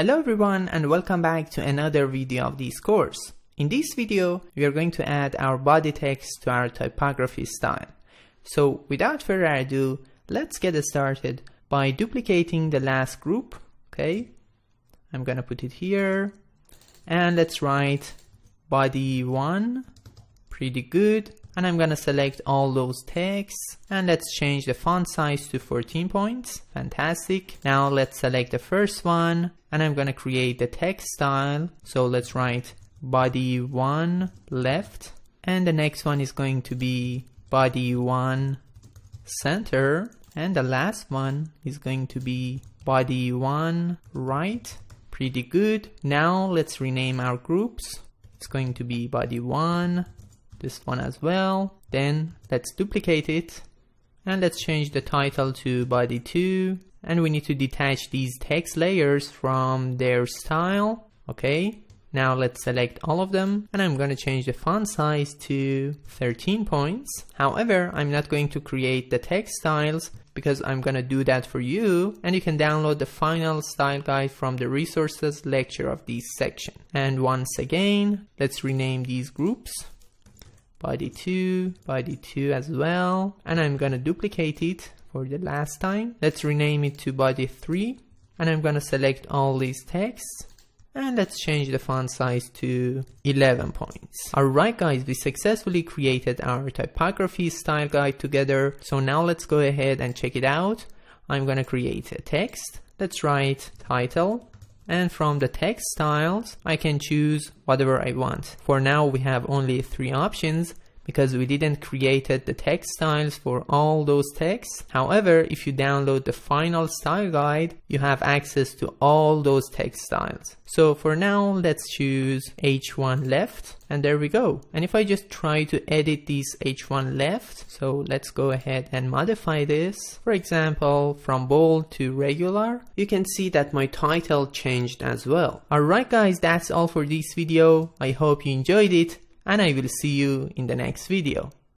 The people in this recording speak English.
Hello everyone and welcome back to another video of this course. In this video, we are going to add our body text to our typography style. So without further ado, let's get started by duplicating the last group. Okay, I'm gonna put it here and let's write body 1, pretty good. And I'm gonna select all those texts and let's change the font size to 14 points. Fantastic. Now let's select the first one and I'm gonna create the text style. So let's write body 1 left, and the next one is going to be body 1 center, and the last one is going to be body 1 right. Pretty good. Now let's rename our groups. It's going to be body 1, this one as well. Then let's duplicate it and let's change the title to body 2, and we need to detach these text layers from their style. Okay, now let's select all of them and I'm going to change the font size to 13 points. However, I'm not going to create the text styles because I'm going to do that for you, and you can download the final style guide from the resources lecture of this section. And once again, let's rename these groups. Body 2 as well, and I'm gonna duplicate it for the last time. Let's rename it to body 3 and I'm gonna select all these texts and let's change the font size to 11 points. Alright guys, we successfully created our typography style guide together. So now let's go ahead and check it out. I'm gonna create a text. Let's write title. And from the text styles, I can choose whatever I want. For now, we have only 3 options because we didn't create the text styles for all those texts. However, if you download the final style guide, you have access to all those text styles. So for now, let's choose H1 left, and there we go. And if I just try to edit this H1 left, so let's go ahead and modify this. For example, from bold to regular, you can see that my title changed as well. Alright guys, that's all for this video. I hope you enjoyed it, and I will see you in the next video.